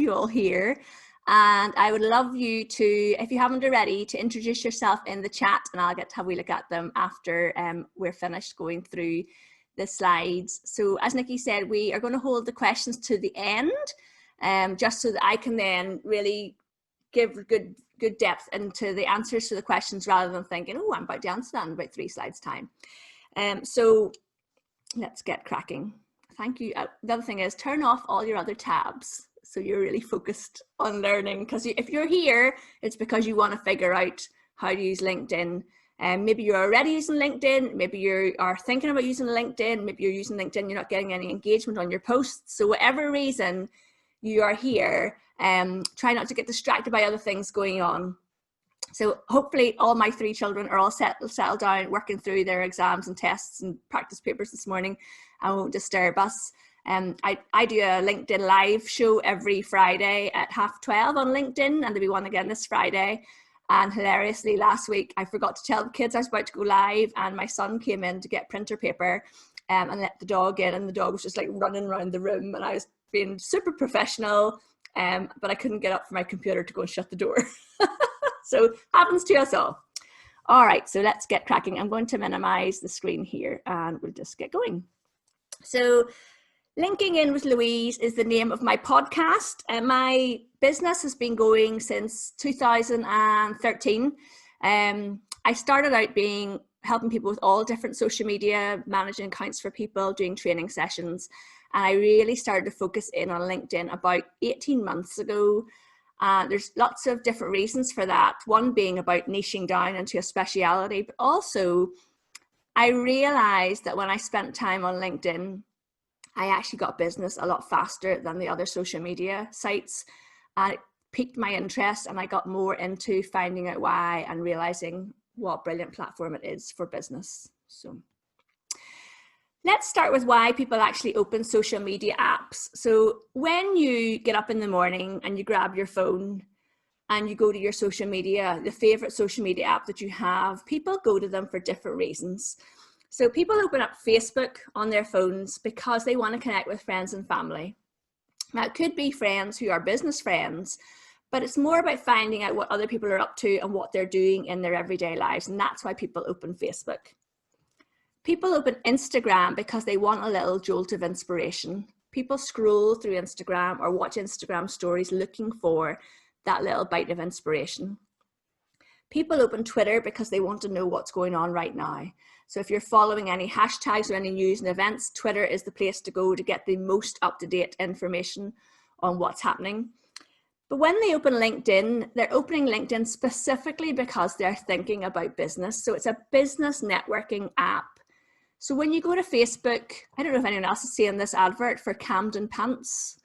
you all here. And I would love you to, if you haven't already, to introduce yourself in the chat, and I'll get to have a look at them after we're finished going through the slides. So as Nikki said, we are going to hold the questions to the end, just so that I can then really give good depth into the answers to the questions, rather than thinking, oh, I'm about to answer that in about 3 slides time. So let's get cracking. Thank you. The other thing is, turn off all your other tabs so you're really focused on learning, because if you're here, it's because you want to figure out how to use LinkedIn. Maybe you're already using LinkedIn, maybe you are thinking about using LinkedIn, maybe you're using LinkedIn, you're not getting any engagement on your posts. So whatever reason you are here, try not to get distracted by other things going on. So hopefully all my 3 children are all settled down, working through their exams and tests and practice papers this morning, and won't disturb us. I do a LinkedIn live show every Friday at 12:30 on LinkedIn, and there'll be one again this Friday. And hilariously, last week I forgot to tell the kids I was about to go live, and my son came in to get printer paper and let the dog in, and the dog was just like running around the room, and I was being super professional, but I couldn't get up from my computer to go and shut the door. So happens to us all. All right, so let's get cracking. I'm going to minimize the screen here and we'll just get going. So Linking In with Louise is the name of my podcast, and my business has been going since 2013. I started out helping people with all different social media, managing accounts for people, doing training sessions, and I really started to focus in on LinkedIn about 18 months ago. There's lots of different reasons for that. One being about niching down into a speciality, but also I realized that when I spent time on LinkedIn, I actually got business a lot faster than the other social media sites. And it piqued my interest, and I got more into finding out why and realizing what a brilliant platform it is for business. So let's start with why people actually open social media apps. So when you get up in the morning and you grab your phone and you go to your social media, the favorite social media app that you have, people go to them for different reasons. So people open up Facebook on their phones because they want to connect with friends and family. Now, it could be friends who are business friends, but it's more about finding out what other people are up to and what they're doing in their everyday lives. And that's why people open Facebook. People open Instagram because they want a little jolt of inspiration. People scroll through Instagram or watch Instagram stories looking for that little bite of inspiration. People open Twitter because they want to know what's going on right now. So if you're following any hashtags or any news and events, Twitter is the place to go to get the most up-to-date information on what's happening. But when they open LinkedIn, they're opening LinkedIn specifically because they're thinking about business. So it's a business networking app. So when you go to Facebook, I don't know if anyone else is seeing this advert for Camden pants.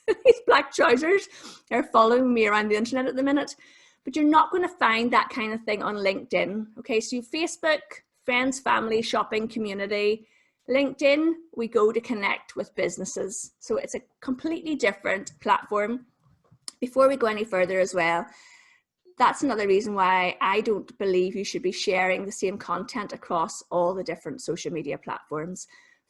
These black trousers are following me around the internet at the minute, but you're not going to find that kind of thing on LinkedIn. Okay, so Facebook, friends, family, shopping, community. LinkedIn, we go to connect with businesses. So it's a completely different platform. Before we go any further as well, that's another reason why I don't believe you should be sharing the same content across all the different social media platforms.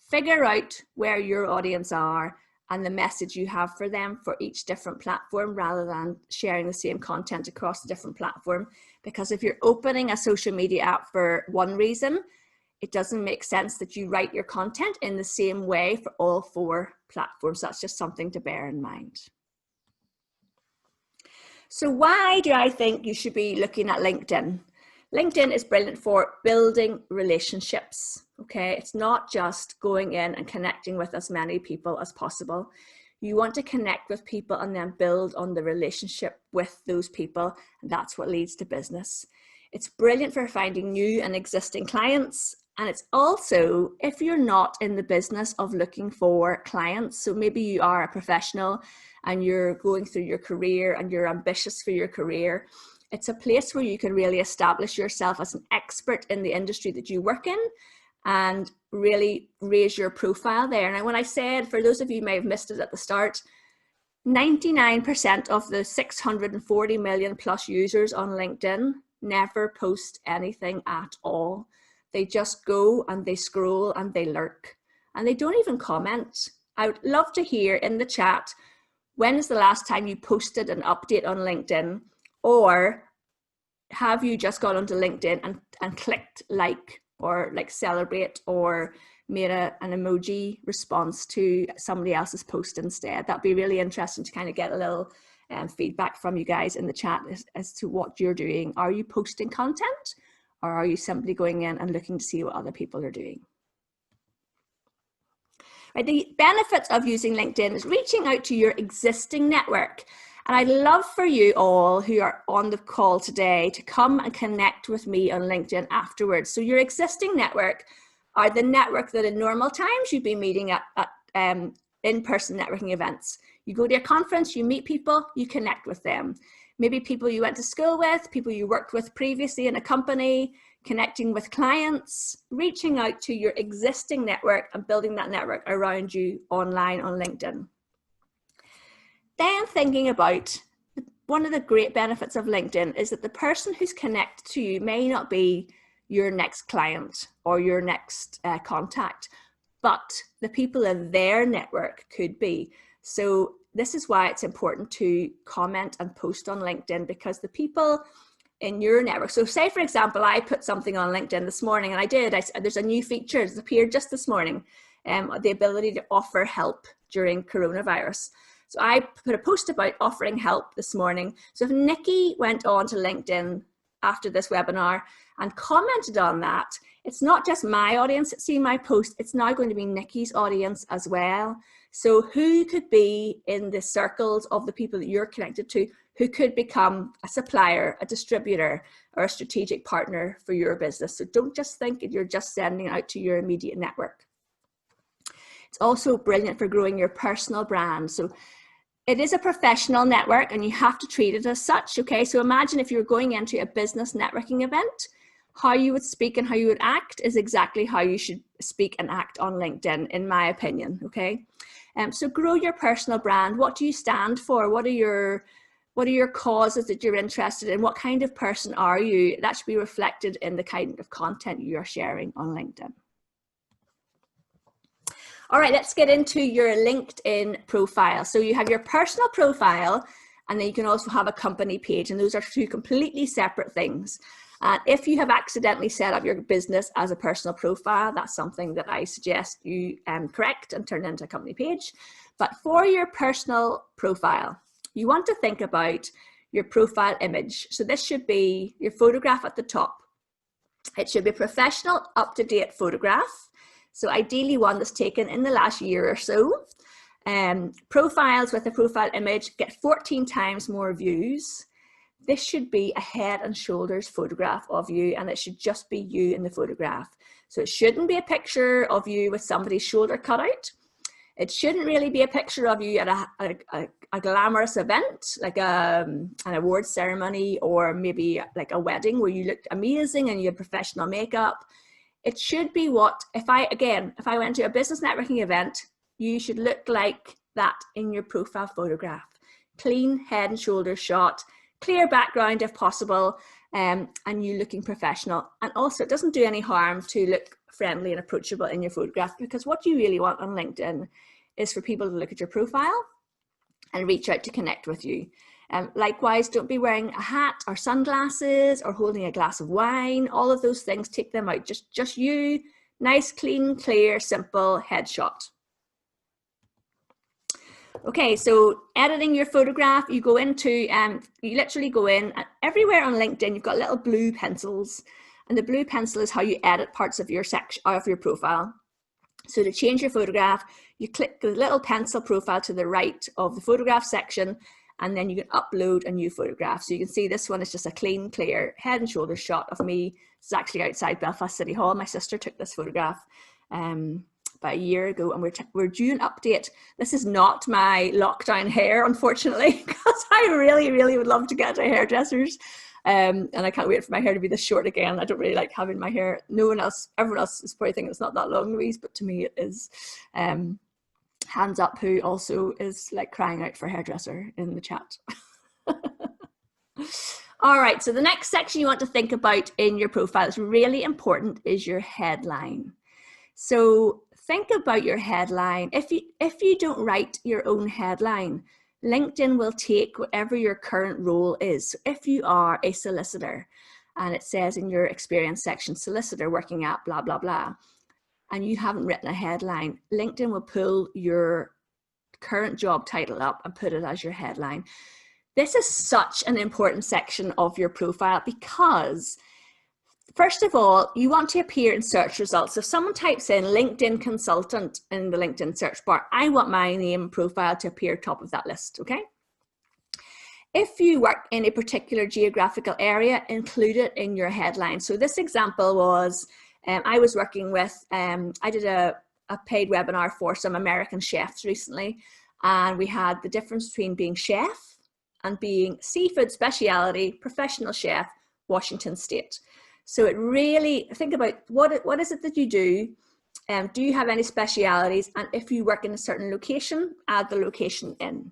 Figure out where your audience are and the message you have for them for each different platform, rather than sharing the same content across the different platform. Because if you're opening a social media app for one reason, it doesn't make sense that you write your content in the same way for all 4 platforms. That's just something to bear in mind. So why do I think you should be looking at LinkedIn? LinkedIn is brilliant for building relationships, okay? It's not just going in and connecting with as many people as possible. You want to connect with people and then build on the relationship with those people, and that's what leads to business. It's brilliant for finding new and existing clients, and it's also, if you're not in the business of looking for clients, so maybe you are a professional and you're going through your career and you're ambitious for your career, it's a place where you can really establish yourself as an expert in the industry that you work in and really raise your profile there. Now, when I said, for those of you who may have missed it at the start, 99% of the 640 million plus users on LinkedIn never post anything at all. They just go and they scroll and they lurk and they don't even comment. I would love to hear in the chat, when is the last time you posted an update on LinkedIn? Or have you just gone onto LinkedIn and clicked like, or like celebrate, or made an emoji response to somebody else's post instead? That'd be really interesting to kind of get a little feedback from you guys in the chat as to what you're doing. Are you posting content, or are you simply going in and looking to see what other people are doing? Right, the benefits of using LinkedIn is reaching out to your existing network. And I'd love for you all who are on the call today to come and connect with me on LinkedIn afterwards. So your existing network are the network that in normal times you'd be meeting at in-person networking events. You go to a conference, you meet people, you connect with them. Maybe people you went to school with, people you worked with previously in a company, connecting with clients, reaching out to your existing network and building that network around you online on LinkedIn. Then thinking about one of the great benefits of LinkedIn is that the person who's connected to you may not be your next client or your next contact, but the people in their network could be. So this is why it's important to comment and post on LinkedIn, because the people in your network. So say, for example, I put something on LinkedIn this morning, and there's a new feature that's appeared just this morning, the ability to offer help during coronavirus. So I put a post about offering help this morning. So if Nikki went on to LinkedIn after this webinar and commented on that, it's not just my audience that see my post, it's now going to be Nikki's audience as well. So who could be in the circles of the people that you're connected to who could become a supplier, a distributor, or a strategic partner for your business? So don't just think that you're just sending it out to your immediate network. It's also brilliant for growing your personal brand. So it is a professional network and you have to treat it as such, okay? So imagine if you're going into a business networking event, how you would speak and how you would act is exactly how you should speak and act on LinkedIn, in my opinion, okay? So grow your personal brand. What do you stand for? What are your causes that you're interested in? What kind of person are you? That should be reflected in the kind of content you are sharing on LinkedIn. All right, let's get into your LinkedIn profile. So you have your personal profile, and then you can also have a company page, and those are two completely separate things. If you have accidentally set up your business as a personal profile, that's something that I suggest you correct and turn into a company page. But for your personal profile, you want to think about your profile image. So this should be your photograph at the top. It should be a professional, up-to-date photograph. So ideally one that's taken in the last year or so. Profiles with a profile image get 14 times more views. This should be a head and shoulders photograph of you, and it should just be you in the photograph. So it shouldn't be a picture of you with somebody's shoulder cut out. It shouldn't really be a picture of you at a glamorous event, like an award ceremony, or maybe like a wedding where you looked amazing and you had professional makeup. It should be if I went to a business networking event, you should look like that in your profile photograph. Clean head and shoulders shot, clear background if possible, and you looking professional. And also it doesn't do any harm to look friendly and approachable in your photograph, because what you really want on LinkedIn is for people to look at your profile and reach out to connect with you. Likewise, don't be wearing a hat or sunglasses or holding a glass of wine. All of those things, take them out. Just you, nice, clean, clear, simple headshot. Okay, so editing your photograph, you go into, you literally go in, everywhere on LinkedIn, you've got little blue pencils, and the blue pencil is how you edit parts of your section, of your profile. So to change your photograph, you click the little pencil profile to the right of the photograph section, and then you can upload a new photograph. So you can see this one is just a clean, clear head and shoulders shot of me. It's actually outside Belfast City Hall. My sister took this photograph about a year ago, and we're due an update. This is not my lockdown hair, unfortunately, because I really, really would love to get to hairdressers. And I can't wait for my hair to be this short again. I don't really like having my hair. Everyone else is probably thinking it's not that long, Louise, but to me it is. Hands up who also is like crying out for a hairdresser in the chat. All right, so the next section you want to think about in your profile is really important, is your headline. So think about your headline. If you don't write your own headline, LinkedIn will take whatever your current role is. So if you are a solicitor and it says in your experience section, solicitor working at blah, blah, blah, and you haven't written a headline, LinkedIn will pull your current job title up and put it as your headline. This is such an important section of your profile because, first of all, you want to appear in search results. If someone types in LinkedIn consultant in the LinkedIn search bar, I want my name and profile to appear top of that list, okay? If you work in a particular geographical area, include it in your headline. So this example was, I was working with, I did a paid webinar for some American chefs recently, and we had the difference between being chef and being seafood specialty, professional chef, Washington State. So it really, think about what is it that you do? Do you have any specialities? And if you work in a certain location, add the location in.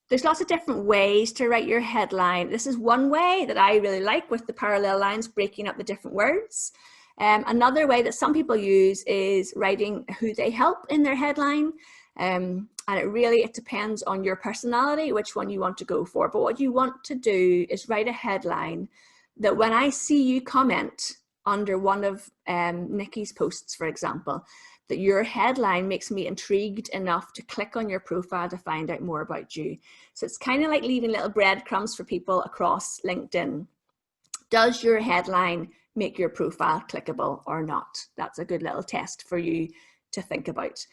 There's lots of different ways to write your headline. This is one way that I really like, with the parallel lines breaking up the different words. Another way that some people use is writing who they help in their headline. And it depends on your personality, which one you want to go for. But what you want to do is write a headline that when I see you comment under one of Nikki's posts, for example, that your headline makes me intrigued enough to click on your profile to find out more about you. So it's kind of like leaving little breadcrumbs for people across LinkedIn. Does your headline make your profile clickable or not? That's a good little test for you to think about.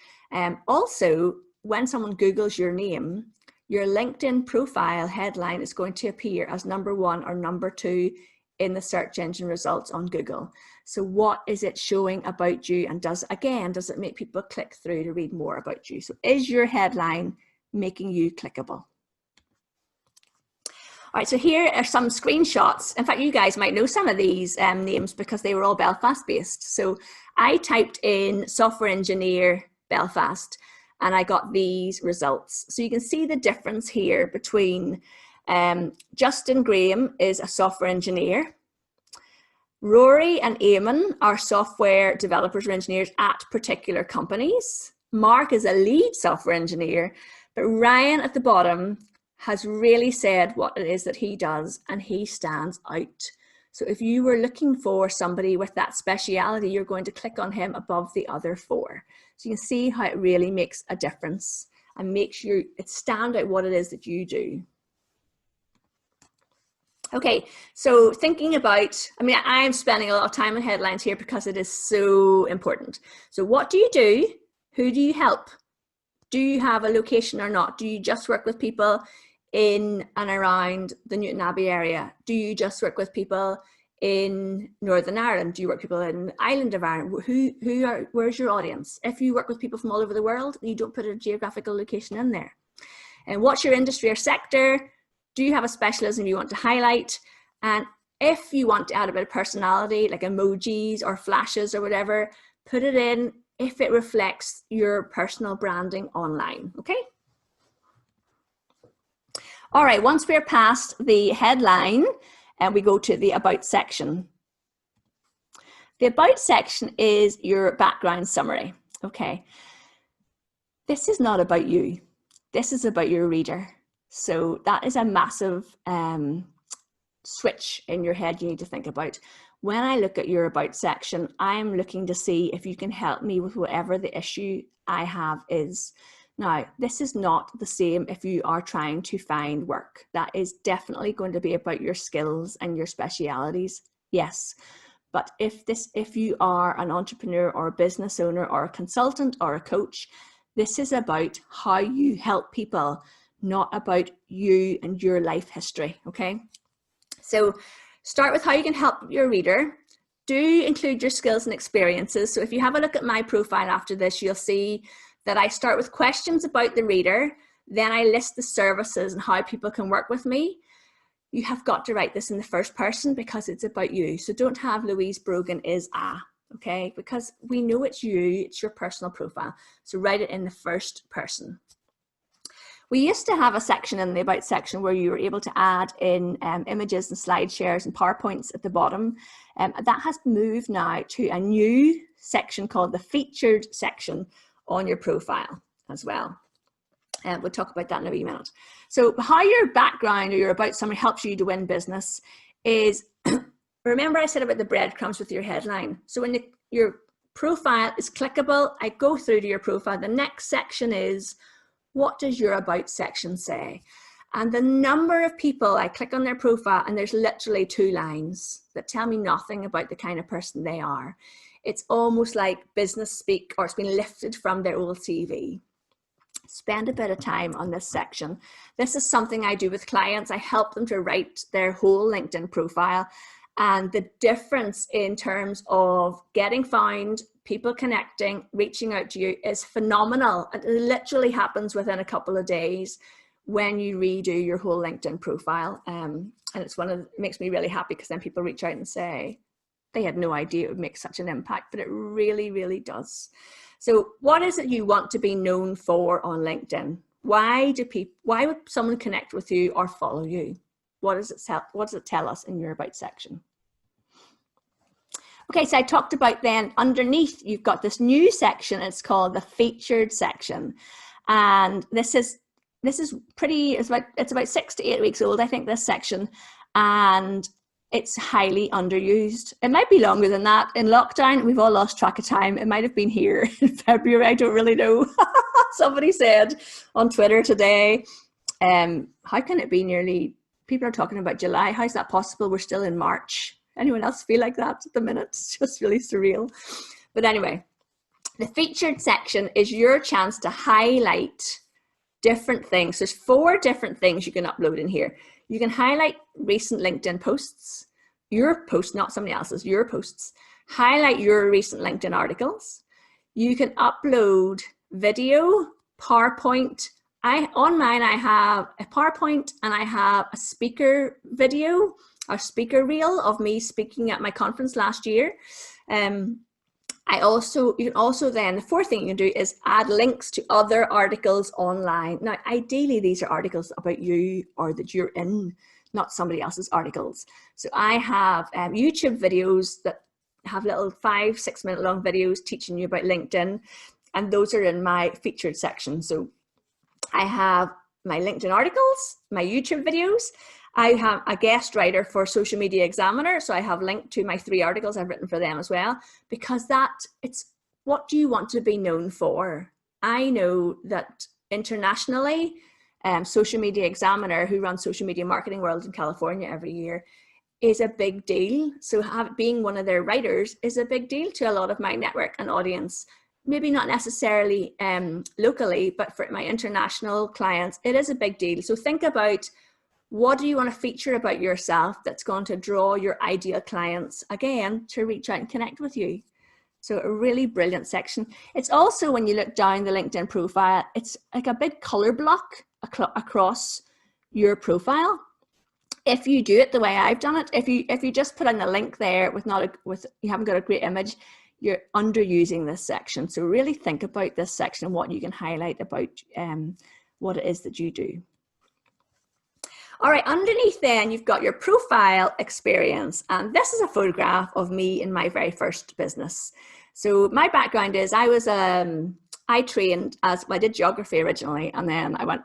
Also, when someone Googles your name, your LinkedIn profile headline is going to appear as #1 or #2 in the search engine results on Google. So what is it showing about you? And does it make people click through to read more about you? So is your headline making you clickable? All right, so here are some screenshots. In fact, you guys might know some of these names because they were all Belfast based. So I typed in software engineer Belfast and I got these results. So you can see the difference here between Justin Graham is a software engineer. Rory and Eamon are software developers or engineers at particular companies. Mark is a lead software engineer, but Ryan at the bottom has really said what it is that he does, and he stands out. So if you were looking for somebody with that speciality, you're going to click on him above the other 4. So you can see how it really makes a difference and makes it stand out what it is that you do. Okay, so thinking about, I'm spending a lot of time on headlines here because it is so important. So what do you do? Who do you help? Do you have a location or not? Do you just work with people in and around the Newton Abbey area? Do you just work with people in Northern Ireland? Do you work with people in the island of Ireland? Where's your audience? If you work with people from all over the world, you don't put a geographical location in there. And what's your industry or sector? Do you have a specialism you want to highlight? And if you want to add a bit of personality, like emojis or flashes or whatever, put it in if it reflects your personal branding online, okay? All right, once we're past the headline, and we go to the About section. The About section is your background summary, okay? This is not about you. This is about your reader. So that is a massive switch in your head you need to think about. When I look at your About section, I'm looking to see if you can help me with whatever the issue I have is. Now, this is not the same if you are trying to find work. That is definitely going to be about your skills and your specialities, yes. But if you are an entrepreneur or a business owner or a consultant or a coach, this is about how you help people, not about you and your life history, okay? So start with how you can help your reader. Do include your skills and experiences. So if you have a look at my profile after this, you'll see that I start with questions about the reader, then I list the services and how people can work with me. You have got to write this in the first person because it's about you. So don't have Louise Brogan is a, okay? Because we know it's you, it's your personal profile. So write it in the first person. We used to have a section in the About section where you were able to add in images and slide shares and PowerPoints at the bottom. That has moved now to a new section called the Featured section on your profile as well. We'll talk about that in a wee minute. So how your background or your about somebody helps you to win business is, remember I said about the breadcrumbs with your headline. So when your profile is clickable, I go through to your profile. The next section is, what does your about section say? And the number of people I click on their profile and there's literally 2 lines that tell me nothing about the kind of person they are. It's almost like business speak, or it's been lifted from their old CV. Spend a bit of time on this section. This is something I do with clients. I help them to write their whole LinkedIn profile, and the difference in terms of getting found, people connecting, reaching out to you is phenomenal. It literally happens within a couple of days when you redo your whole LinkedIn profile. And it's it makes me really happy, because then people reach out and say they had no idea it would make such an impact, but it really, really does. So what is it you want to be known for on LinkedIn? Why would someone connect with you or follow you? What does it tell us in your about section? Okay, so I talked about then underneath, you've got this new section. It's called the featured section. And this is it's about 6 to 8 weeks old, I think, this section. And it's highly underused. It might be longer than that. In lockdown, we've all lost track of time. It might have been here in February. I don't really know. Somebody said on Twitter today, how can it be people are talking about July. How's that possible? We're still in March. Anyone else feel like that at the minute? It's just really surreal. But anyway, the featured section is your chance to highlight different things. There's 4 different things you can upload in here. You can highlight recent LinkedIn posts, your post, not somebody else's, your posts. Highlight your recent LinkedIn articles. You can upload video, PowerPoint. On mine, I have a PowerPoint and I have a speaker video, or speaker reel of me speaking at my conference last year. You can also then, the 4th thing you can do is add links to other articles online. Now, ideally, these are articles about you or that you're in, not somebody else's articles. So I have YouTube videos that have little 5-6 minute long videos teaching you about LinkedIn. And those are in my featured section. So I have my LinkedIn articles, my YouTube videos. I have a guest writer for Social Media Examiner, so I have linked to my 3 articles I've written for them as well, because it's what do you want to be known for? I know that internationally, Social Media Examiner, who runs Social Media Marketing World in California every year, is a big deal. So being one of their writers is a big deal to a lot of my network and audience. Maybe not necessarily locally, but for my international clients, it is a big deal. So think about, what do you want to feature about yourself that's going to draw your ideal clients, again, to reach out and connect with you? So a really brilliant section. It's also, when you look down the LinkedIn profile, it's like a big color block across your profile. If you do it the way I've done it, if you just put in the link there with you haven't got a great image, you're underusing this section. So really think about this section and what you can highlight about what it is that you do. All right, underneath then you've got your profile experience, and this is a photograph of me in my very first business. So my background is I trained I did geography originally, and then I went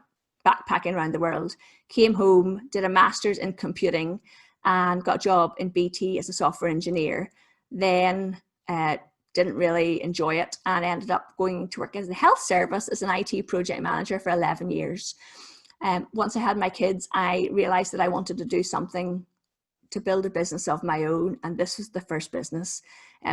backpacking around the world, came home, did a master's in computing, and got a job in BT as a software engineer. Then didn't really enjoy it and ended up going to work in the health service as an IT project manager for 11 years. Once I had my kids, I realized that I wanted to do something to build a business of my own. And this was the first business,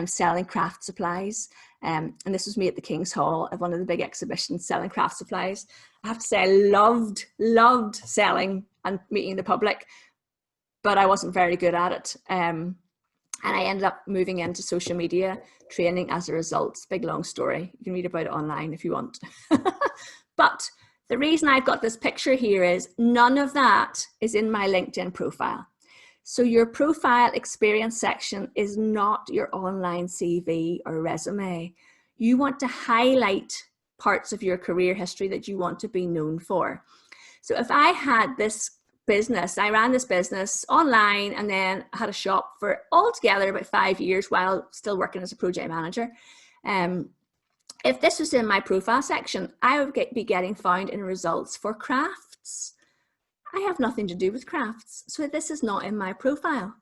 selling craft supplies. And this was me at the King's Hall at one of the big exhibitions, selling craft supplies. I have to say, I loved selling and meeting the public, but I wasn't very good at it. And I ended up moving into social media training as a result. Big, long story. You can read about it online if you want. But the reason I've got this picture here is none of that is in my LinkedIn profile. So your profile experience section is not your online CV or resume. You want to highlight parts of your career history that you want to be known for. So if I had this business, I ran this business online and then had a shop for altogether about 5 years while still working as a project manager. If this was in my profile section, I would be getting found in results for crafts. I have nothing to do with crafts, so this is not in my profile.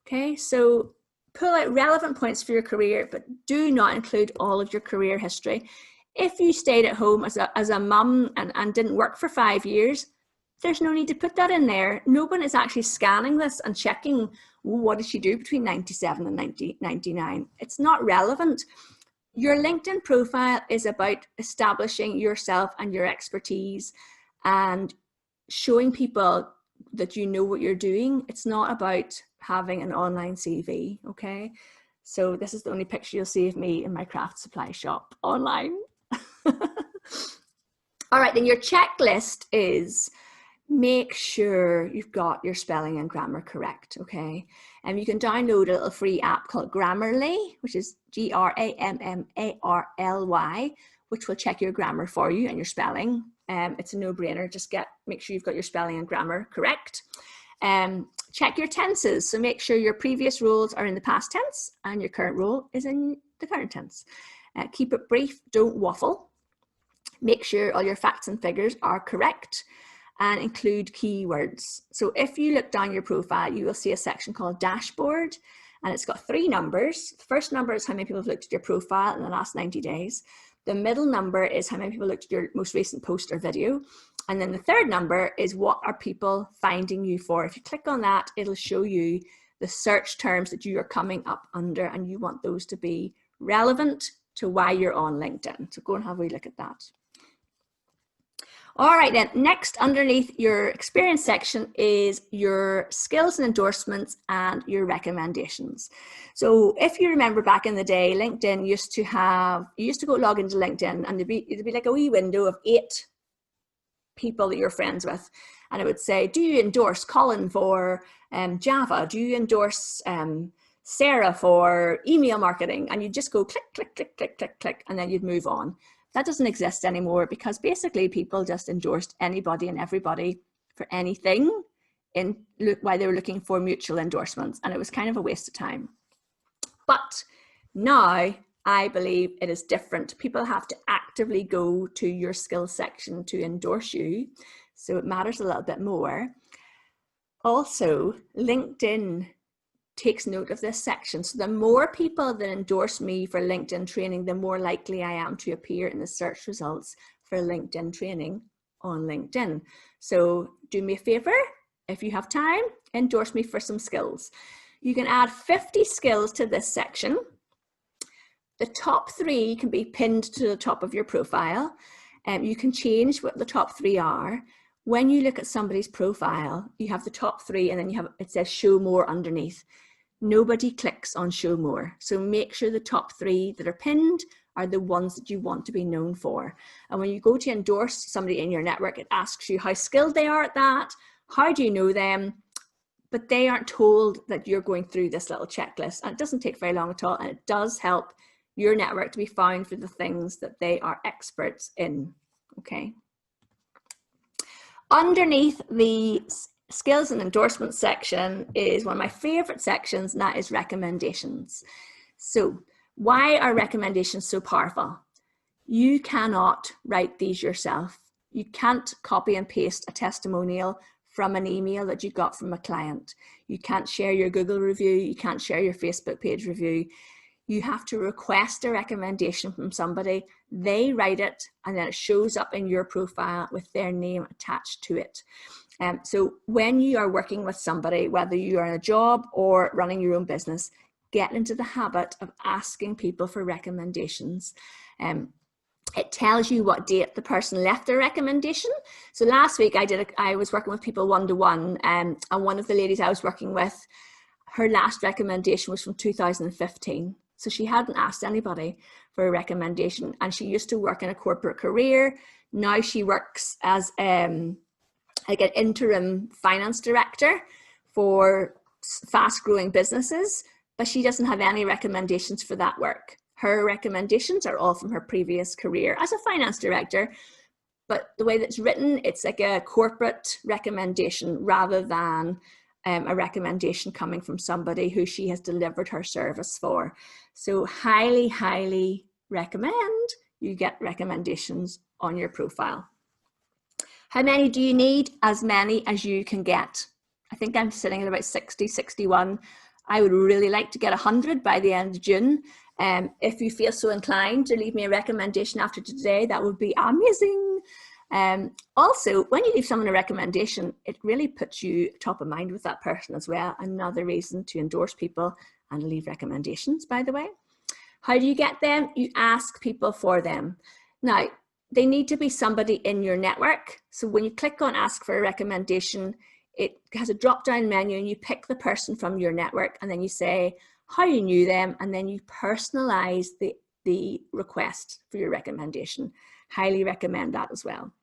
Okay, so pull out relevant points for your career, but do not include all of your career history. If you stayed at home as a mum and didn't work for 5 years, there's no need to put that in there. No one is actually scanning this and checking, what did she do between 97 and 99? It's not relevant. Your LinkedIn profile is about establishing yourself and your expertise and showing people that you know what you're doing. It's not about having an online CV, okay? So this is the only picture you'll see of me in my craft supply shop online. All right, then your checklist is make sure you've got your spelling and grammar correct, okay? And you can download a little free app called Grammarly, which is Grammarly, which will check your grammar for you and your spelling. It's a no-brainer. Just make sure you've got your spelling and grammar correct. Check your tenses. So make sure your previous roles are in the past tense and your current role is in the current tense. Keep it brief, don't waffle. Make sure all your facts and figures are correct and include keywords. So if you look down your profile, you will see a section called dashboard, and it's got 3 numbers. The first number is how many people have looked at your profile in the last 90 days. The middle number is how many people looked at your most recent post or video. And then the third number is what are people finding you for. If you click on that, it'll show you the search terms that you are coming up under, and you want those to be relevant to why you're on LinkedIn. So go and have a wee look at that. All right, then next underneath your experience section is your skills and endorsements and your recommendations. So if you remember back in the day, LinkedIn you used to go log into LinkedIn and it'd be like a wee window of 8 people that you're friends with. And it would say, do you endorse Colin for Java? Do you endorse Sarah for email marketing? And you just go click, click, click, click, click, click, and then you'd move on. That doesn't exist anymore because basically people just endorsed anybody and everybody for anything while they were looking for mutual endorsements, and it was kind of a waste of time. But now I believe it is different. People have to actively go to your skills section to endorse you, so it matters a little bit more. Also, LinkedIn takes note of this section. So the more people that endorse me for LinkedIn training, the more likely I am to appear in the search results for LinkedIn training on LinkedIn. So do me a favor, if you have time, endorse me for some skills. You can add 50 skills to this section. The top 3 can be pinned to the top of your profile. You can change what the top 3 are. When you look at somebody's profile, you have the top 3 and then it says show more underneath. Nobody clicks on show more. So make sure the top 3 that are pinned are the ones that you want to be known for. And when you go to endorse somebody in your network, it asks you how skilled they are at that, how do you know them, but they aren't told that you're going through this little checklist. And it doesn't take very long at all, and it does help your network to be found for the things that they are experts in, okay? Underneath the skills and endorsements section is one of my favorite sections, and that is recommendations. So why are recommendations so powerful? You cannot write these yourself. You can't copy and paste a testimonial from an email that you got from a client. You can't share your Google review. You can't share your Facebook page review. You have to request a recommendation from somebody. They write it, and then it shows up in your profile with their name attached to it. So when you are working with somebody, whether you are in a job or running your own business, get into the habit of asking people for recommendations. It tells you what date the person left their recommendation. So last week I was working with people one-to-one, and one of the ladies I was working with, her last recommendation was from 2015. So she hadn't asked anybody for a recommendation, and she used to work in a corporate career. Now she works as like an interim finance director for fast-growing businesses, but she doesn't have any recommendations for that work. Her recommendations are all from her previous career as a finance director, but the way that's written, it's like a corporate recommendation rather than a recommendation coming from somebody who she has delivered her service for. So highly, highly recommend you get recommendations on your profile. How many do you need? As many as you can get. I think I'm sitting at about 60, 61. I would really like to get 100 by the end of June. If you feel so inclined to leave me a recommendation after today, that would be amazing. Also, when you leave someone a recommendation, it really puts you top of mind with that person as well. Another reason to endorse people and leave recommendations, by the way. How do you get them? You ask people for them. Now, they need to be somebody in your network. So when you click on ask for a recommendation, it has a drop-down menu and you pick the person from your network and then you say how you knew them, and then you personalize the request for your recommendation. Highly recommend that as well.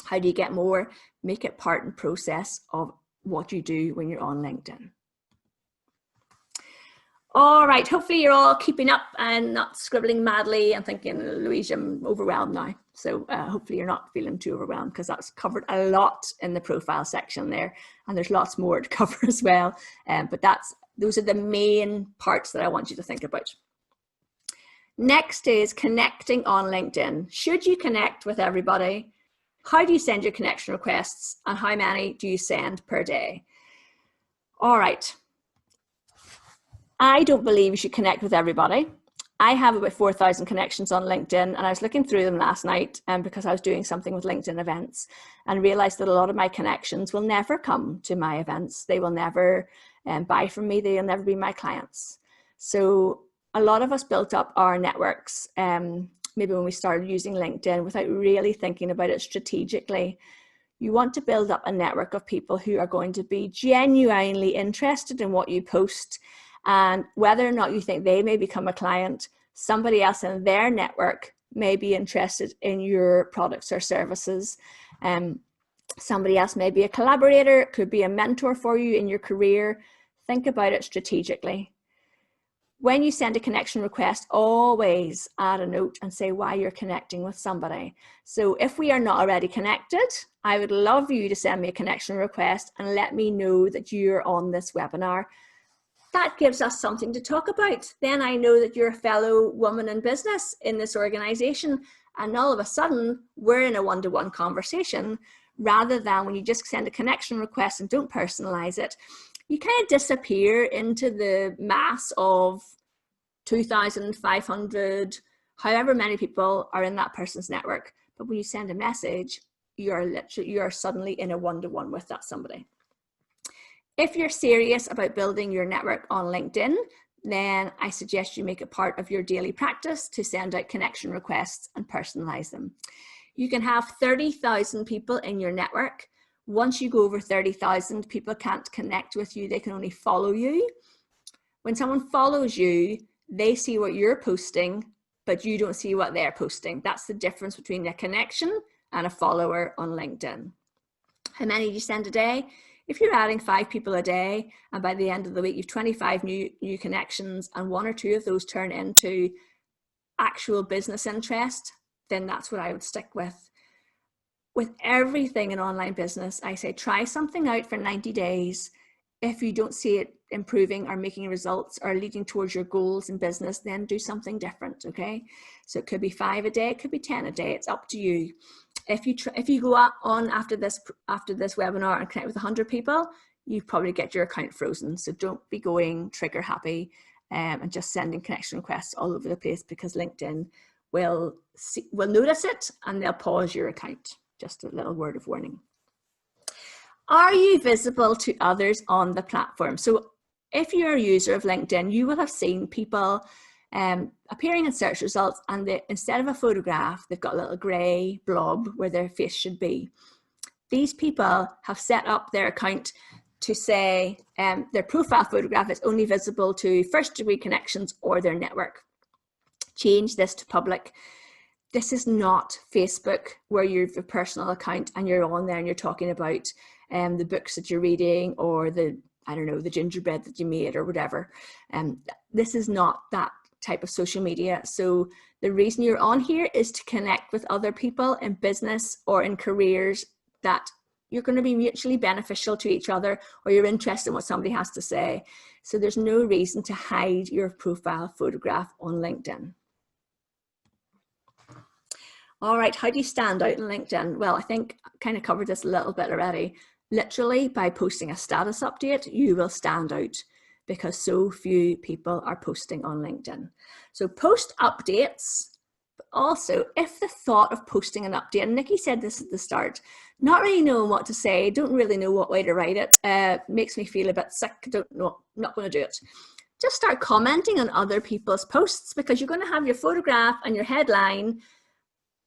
How do you get more? Make it part and process of what you do when you're on LinkedIn. All right, hopefully you're all keeping up and not scribbling madly and thinking, Louise, I'm overwhelmed now. So hopefully you're not feeling too overwhelmed, because that's covered a lot in the profile section there, and there's lots more to cover as well. But those are the main parts that I want you to think about. Next is connecting on LinkedIn. Should you connect with everybody? How do you send your connection requests, and how many do you send per day? All right. I don't believe you should connect with everybody. I have about 4,000 connections on LinkedIn, and I was looking through them last night because I was doing something with LinkedIn events, and realized that a lot of my connections will never come to my events. They will never buy from me. They'll never be my clients. So a lot of us built up our networks maybe when we started using LinkedIn without really thinking about it strategically. You want to build up a network of people who are going to be genuinely interested in what you post. And whether or not you think they may become a client, somebody else in their network may be interested in your products or services. Somebody else may be a collaborator, could be a mentor for you in your career. Think about it strategically. When you send a connection request, always add a note and say why you're connecting with somebody. So if we are not already connected, I would love you to send me a connection request and let me know that you're on this webinar. That gives us something to talk about. Then I know that you're a fellow woman in business in this organization, and all of a sudden we're in a one-to-one conversation, rather than when you just send a connection request and don't personalize it. You kind of disappear into the mass of 2,500, however many people are in that person's network. But when you send a message, you're suddenly in a one-to-one with that somebody. If you're serious about building your network on LinkedIn, then I suggest you make it part of your daily practice to send out connection requests and personalize them. You can have 30,000 people in your network. Once you go over 30,000, people can't connect with you, they can only follow you. When someone follows you, they see what you're posting, but you don't see what they're posting. That's the difference between a connection and a follower on LinkedIn. How many do you send a day? If you're adding 5 people a day, and by the end of the week, you've 25 new connections, and 1 or 2 of those turn into actual business interest, then that's what I would stick with. With everything in online business, I say try something out for 90 days. If you don't see it improving or making results or leading towards your goals in business, then do something different, okay? So it could be 5 a day, it could be 10 a day, it's up to you. If you go on after this webinar and connect with 100 people, you probably get your account frozen. So don't be going trigger happy and just sending connection requests all over the place, because LinkedIn will notice it and they'll pause your account. Just a little word of warning. Are you visible to others on the platform? So if you're a user of LinkedIn, you will have seen people appearing in search results, and instead of a photograph, they've got a little grey blob where their face should be. These people have set up their account to say their profile photograph is only visible to first-degree connections or their network. Change this to public. This is not Facebook, where you have a personal account and you're on there and you're talking about the books that you're reading, or the gingerbread that you made or whatever. This is not that type of social media. So the reason you're on here is to connect with other people in business or in careers that you're going to be mutually beneficial to each other, or you're interested in what somebody has to say. So there's no reason to hide your profile photograph on LinkedIn. All right, how do you stand out in LinkedIn? Well, I think I kind of covered this a little bit already. Literally, by posting a status update, you will stand out because so few people are posting on LinkedIn. So post updates, but also if the thought of posting an update, and Nikki said this at the start, not really knowing what to say, don't really know what way to write it, makes me feel a bit sick, don't know, not going to do it. Just start commenting on other people's posts because you're going to have your photograph and your headline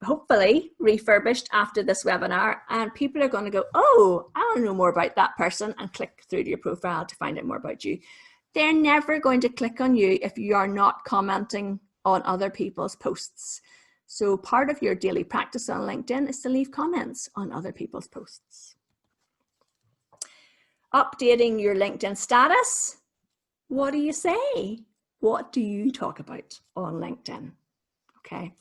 hopefully refurbished after this webinar, and people are going to go, oh, I want to know more about that person, and click through to your profile to find out more about you. They're never going to click on you if you are not commenting on other people's posts. So part of your daily practice on LinkedIn is to leave comments on other people's posts. Updating your LinkedIn status. What do you say? What do you talk about on LinkedIn? Okay.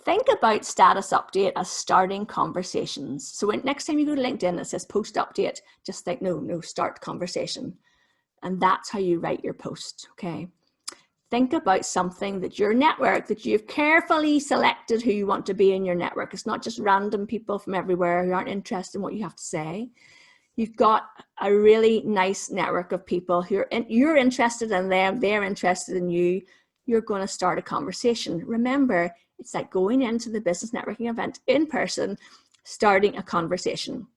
Think about status update as starting conversations. So when next time you go to LinkedIn, it says post update, just think, no, start conversation. And that's how you write your post, okay? Think about something that your network, that you've carefully selected who you want to be in your network. It's not just random people from everywhere who aren't interested in what you have to say. You've got a really nice network of people who are you're interested in them, they're interested in you. You're going to start a conversation. Remember, it's like going into the business networking event in person, starting a conversation.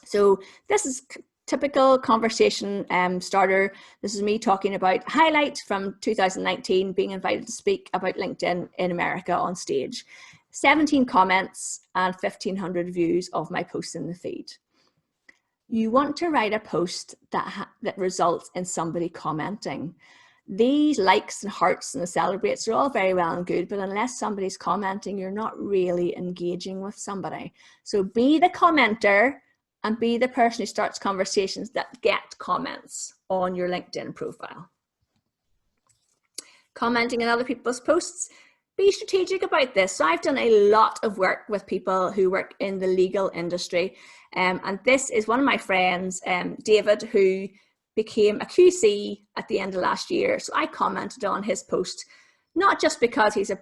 So this is typical conversation starter. This is me talking about highlights from 2019, being invited to speak about LinkedIn in America on stage. 17 comments and 1,500 views of my posts in the feed. You want to write a post that results in somebody commenting. These likes and hearts and the celebrates are all very well and good, but unless somebody's commenting, you're not really engaging with somebody. So be the commenter and be the person who starts conversations that get comments on your LinkedIn profile. Commenting on other people's posts. Be strategic about this. So I've done a lot of work with people who work in the legal industry. And this is one of my friends, David, who became a QC at the end of last year. So I commented on his post, not just because he's a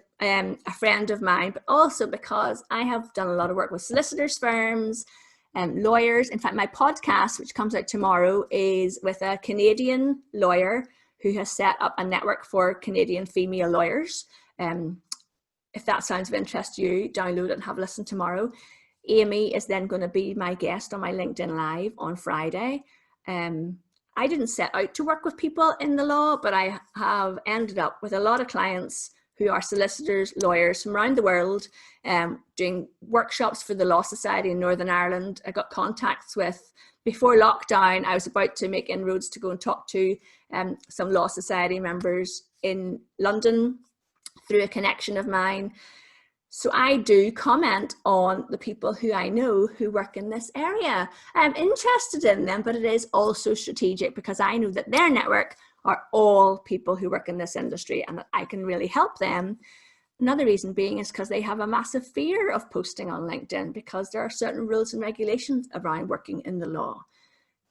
friend of mine, but also because I have done a lot of work with solicitors firms and lawyers. In fact, my podcast, which comes out tomorrow, is with a Canadian lawyer who has set up a network for Canadian female lawyers. If that sounds of interest to you, download it and have a listen tomorrow. Amy is then going to be my guest on my LinkedIn Live on Friday. I didn't set out to work with people in the law, but I have ended up with a lot of clients who are solicitors, lawyers from around the world, doing workshops for the Law Society in Northern Ireland. I got contacts with, before lockdown, I was about to make inroads to go and talk to some Law Society members in London through a connection of mine. So I do comment on the people who I know who work in this area. I'm interested in them, but it is also strategic because I know that their network are all people who work in this industry and that I can really help them. Another reason being is because they have a massive fear of posting on LinkedIn because there are certain rules and regulations around working in the law.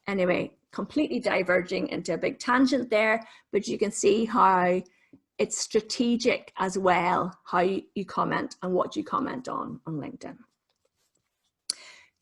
Anyway, completely diverging into a big tangent there, but you can see how it's strategic as well, how you comment and what you comment on LinkedIn.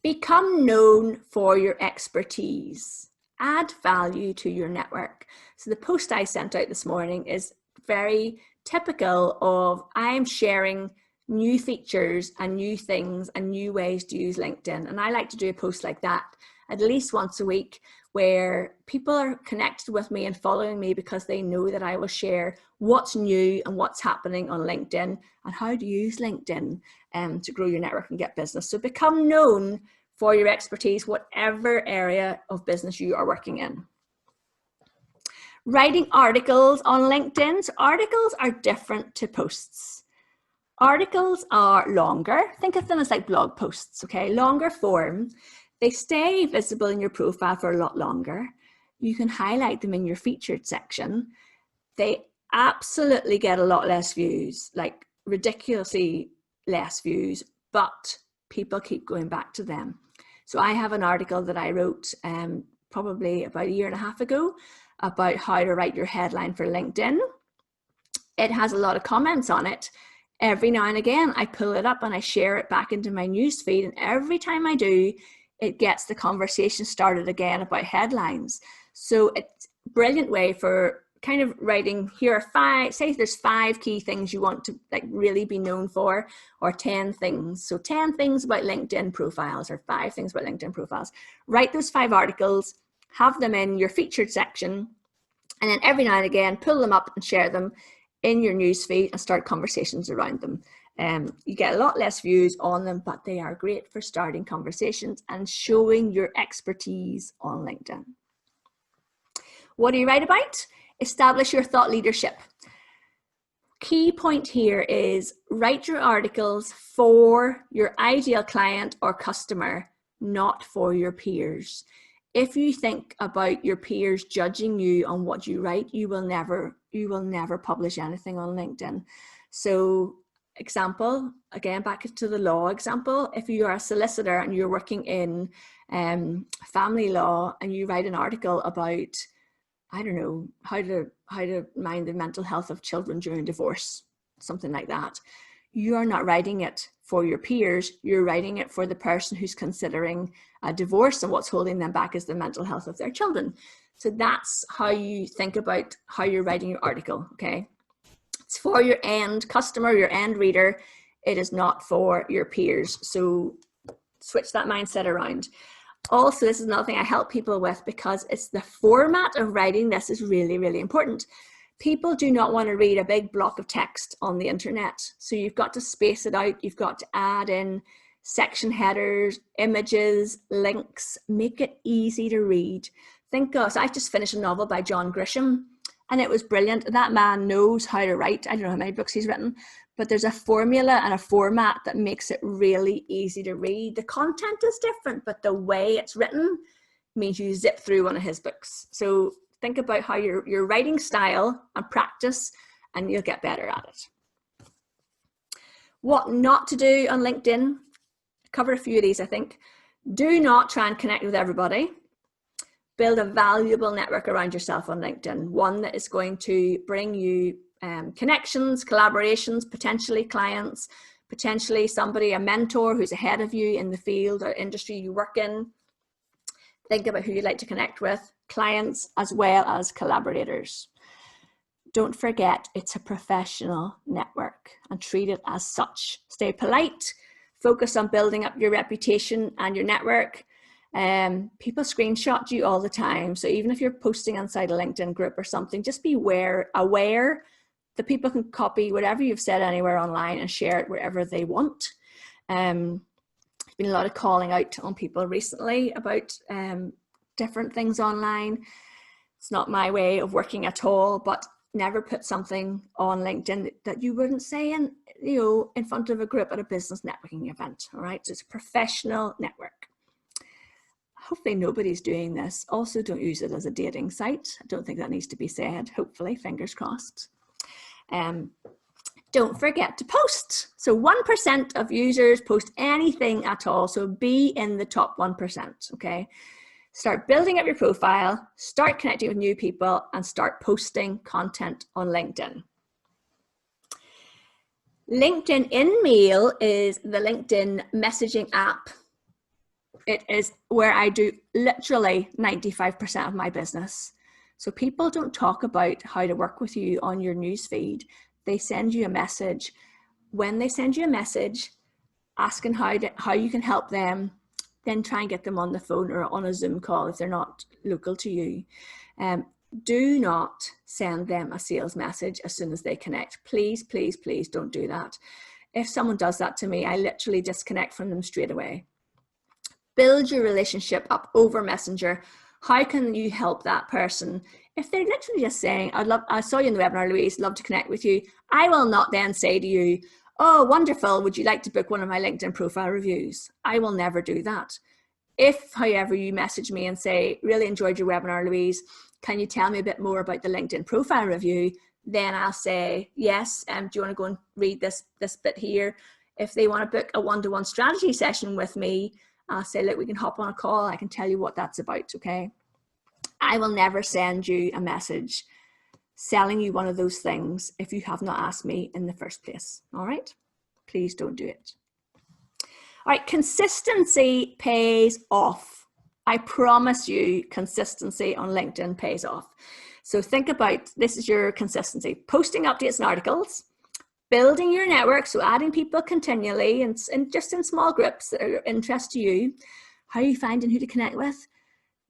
Become known for your expertise. Add value to your network. So the post I sent out this morning is very typical of I'm sharing new features and new things and new ways to use LinkedIn. And I like to do a post like that at least once a week where people are connected with me and following me because they know that I will share what's new and what's happening on LinkedIn and how to use LinkedIn to grow your network and get business. So become known for your expertise, whatever area of business you are working in. Writing articles on LinkedIn. So articles are different to posts. Articles are longer. Think of them as like blog posts, okay? Longer form. They stay visible in your profile for a lot longer. You can highlight them in your featured section. They absolutely get a lot less views, like ridiculously less views, but people keep going back to them. So I have an article that I wrote probably about 1.5 years ago about how to write your headline for LinkedIn. It has a lot of comments on it. Every now and again, I pull it up and I share it back into my newsfeed. And every time I do, it gets the conversation started again about headlines. So it's a brilliant way for kind of writing, here are 5, say there's 5 key things you want to like really be known for, or 10 things. So 10 things about LinkedIn profiles, or 5 things about LinkedIn profiles. Write those 5 articles, have them in your featured section, and then every now and again, pull them up and share them in your newsfeed and start conversations around them. You get a lot less views on them, but they are great for starting conversations and showing your expertise on LinkedIn. What do you write about? Establish your thought leadership. Key point here is write your articles for your ideal client or customer, not for your peers. If you think about your peers judging you on what you write, you will never publish anything on LinkedIn. So example, again, back to the law example, if you are a solicitor and you're working in family law and you write an article about, I don't know, how to mind the mental health of children during divorce, something like that. You are not writing it for your peers, you're writing it for the person who's considering a divorce, and what's holding them back is the mental health of their children. So that's how you think about how you're writing your article, okay? It's for your end customer, your end reader. It is not for your peers. So switch that mindset around. Also, this is another thing I help people with, because it's the format of writing this is really, really important. People do not want to read a big block of text on the internet. So you've got to space it out. You've got to add in section headers, images, links, make it easy to read. Think of, so I just finished a novel by John Grisham, and it was brilliant. That man knows how to write. I don't know how many books he's written, but there's a formula and a format that makes it really easy to read. The content is different, but the way it's written means you zip through one of his books. So think about how your writing style and practice, and you'll get better at it. What not to do on LinkedIn. Cover a few of these, I think. Do not try and connect with everybody. Build a valuable network around yourself on LinkedIn, one that is going to bring you connections, collaborations, potentially clients, potentially somebody, a mentor who's ahead of you in the field or industry you work in. Think about who you'd like to connect with, clients as well as collaborators. Don't forget, it's a professional network and treat it as such. Stay polite, focus on building up your reputation and your network. People screenshot you all the time. So even if you're posting inside a LinkedIn group or something, just be aware that people can copy whatever you've said anywhere online and share it wherever they want. There's been a lot of calling out on people recently about different things online. It's not my way of working at all, but never put something on LinkedIn that you wouldn't say in front of a group at a business networking event. All right, so it's a professional network. Hopefully nobody's doing this. Also, don't use it as a dating site. I don't think that needs to be said. Hopefully, fingers crossed. Don't forget to post. So 1% of users post anything at all. So be in the top 1%, okay? Start building up your profile, start connecting with new people, and start posting content on LinkedIn. LinkedIn InMail is the LinkedIn messaging app. It is where I do literally 95% of my business. So people don't talk about how to work with you on your newsfeed. They send you a message. When they send you a message asking how you can help them, then try and get them on the phone or on a Zoom call if they're not local to you. Do not send them a sales message as soon as they connect. Please, please, please don't do that. If someone does that to me, I literally disconnect from them straight away. Build your relationship up over Messenger. How can you help that person? If they're literally just saying, I saw you in the webinar, Louise, love to connect with you. I will not then say to you, oh, wonderful, would you like to book one of my LinkedIn profile reviews? I will never do that. If, however, you message me and say, really enjoyed your webinar, Louise, can you tell me a bit more about the LinkedIn profile review? Then I'll say, yes, do you want to go and read this bit here? If they want to book a one-to-one strategy session with me, I'll say, look, we can hop on a call. I can tell you what that's about, okay? I will never send you a message selling you one of those things if you have not asked me in the first place. All right, please don't do it. All right, consistency pays off. I promise you, consistency on LinkedIn pays off. So think about, this is your consistency: posting updates and articles, building your network, so adding people continually and just in small groups that are of interest to you. How are you finding who to connect with?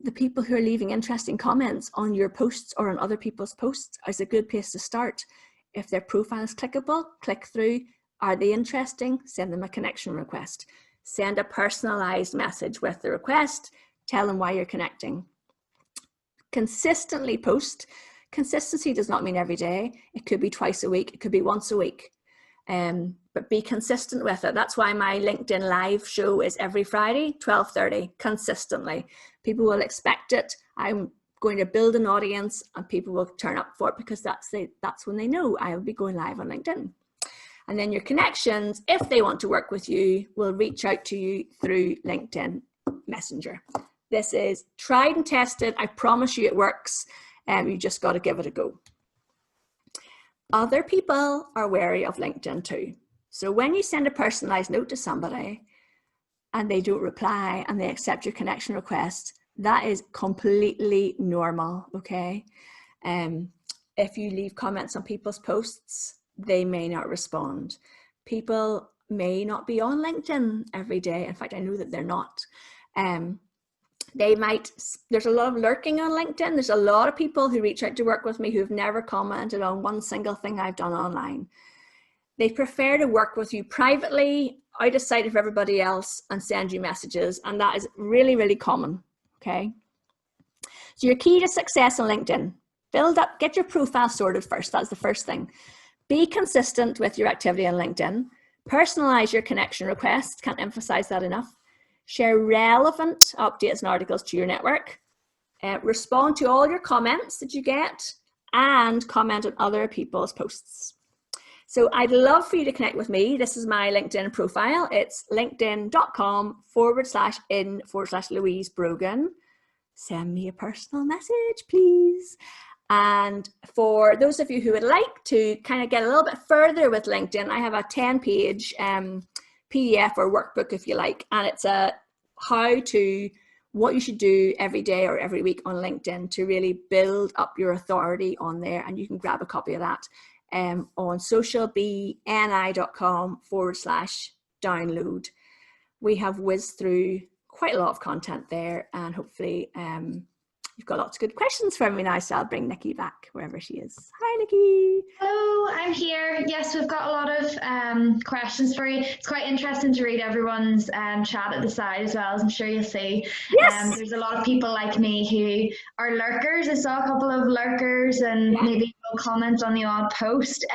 The people who are leaving interesting comments on your posts or on other people's posts is a good place to start. If their profile is clickable, click through. Are they interesting? Send them a connection request. Send a personalized message with the request. Tell them why you're connecting. Consistently post. Consistency does not mean every day. It could be twice a week. It could be once a week. But be consistent with it. That's why my LinkedIn live show is every Friday, 12:30, consistently. People will expect it. I'm going to build an audience and people will turn up for it because that's when they know I will be going live on LinkedIn. And then your connections, if they want to work with you, will reach out to you through LinkedIn Messenger. This is tried and tested. I promise you it works. You just got to give it a go. Other people are wary of LinkedIn too. So when you send a personalized note to somebody and they don't reply and they accept your connection request, that is completely normal, okay? If you leave comments on people's posts, they may not respond. People may not be on LinkedIn every day. In fact, I know that they're not. There's a lot of lurking on LinkedIn. There's a lot of people who reach out to work with me who've never commented on one single thing I've done online. They prefer to work with you privately, out of sight of everybody else, and send you messages. And that is really, really common, okay? So your key to success on LinkedIn: build up, get your profile sorted first. That's the first thing. Be consistent with your activity on LinkedIn. Personalize your connection requests. Can't emphasize that enough. Share relevant updates and articles to your network. Respond to all your comments that you get and comment on other people's posts. So I'd love for you to connect with me. This is my LinkedIn profile. It's linkedin.com/in/Louise Brogan. Send me a personal message, please. And for those of you who would like to kind of get a little bit further with LinkedIn, I have a 10-page PDF or workbook, if you like, and it's a what you should do every day or every week on LinkedIn to really build up your authority on there. And you can grab a copy of that on socialbni.com/download. We have whizzed through quite a lot of content there, and hopefully you've got lots of good questions for me now, so I'll bring Nikki back wherever she is. Hi, Nikki. Hello, I'm here. Yes, we've got a lot of questions for you. It's quite interesting to read everyone's chat at the side as well, as I'm sure you'll see. Yes. There's a lot of people like me who are lurkers. I saw a couple of lurkers and maybe will comment on the odd post.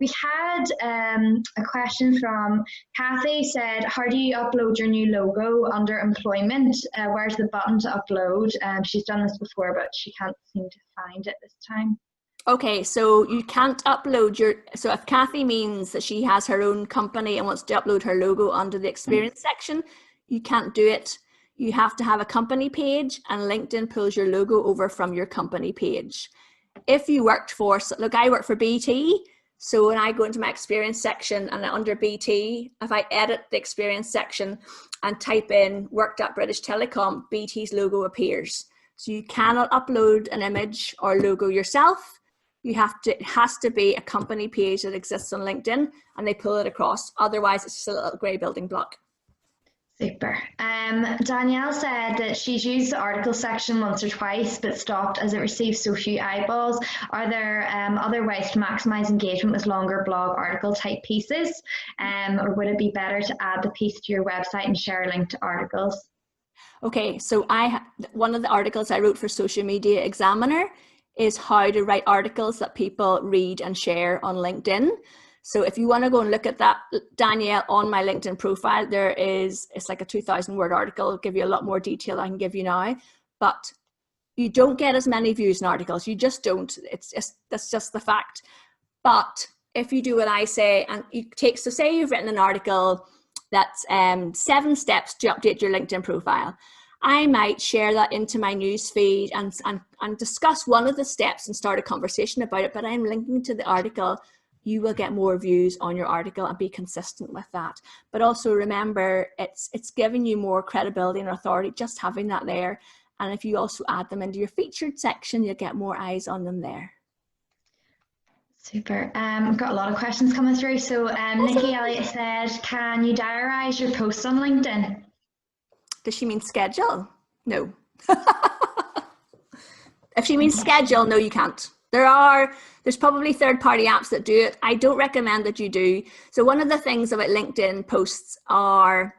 We had a question from Kathy, said, how do you upload your new logo under employment? Where's the button to upload? She's done this before, but she can't seem to find it this time. Okay, so you can't upload so if Kathy means that she has her own company and wants to upload her logo under the experience section, you can't do it. You have to have a company page, and LinkedIn pulls your logo over from your company page. If you worked for, look, I work for BT, so when I go into my experience section and under BT, if I edit the experience section and type in worked at British Telecom, BT's logo appears. So you cannot upload an image or logo yourself. It has to be a company page that exists on LinkedIn, and they pull it across. Otherwise, it's just a little grey building block. Super. Danielle said that she's used the article section once or twice, but stopped as it receives so few eyeballs. Are there other ways to maximize engagement with longer blog article type pieces? Or would it be better to add the piece to your website and share a link to articles? Okay, so one of the articles I wrote for Social Media Examiner is how to write articles that people read and share on LinkedIn. So if you want to go and look at that, Danielle, on my LinkedIn profile, it's like a 2,000-word article. I'll give you a lot more detail I can give you now, but you don't get as many views in articles. You just don't. That's just the fact. But if you do what I say, and so say you've written an article that's 7 steps to update your LinkedIn profile, I might share that into my news feed and discuss one of the steps and start a conversation about it, but I'm linking to the article. You will get more views on your article, and be consistent with that. But also remember, it's giving you more credibility and authority just having that there. And if you also add them into your featured section, you'll get more eyes on them there. Super. I've got a lot of questions coming through. So Nikki Elliott said, can you diarise your posts on LinkedIn? Does she mean schedule? No. If she means schedule, no, you can't. There's probably third-party apps that do it. I don't recommend that you do. So one of the things about LinkedIn posts are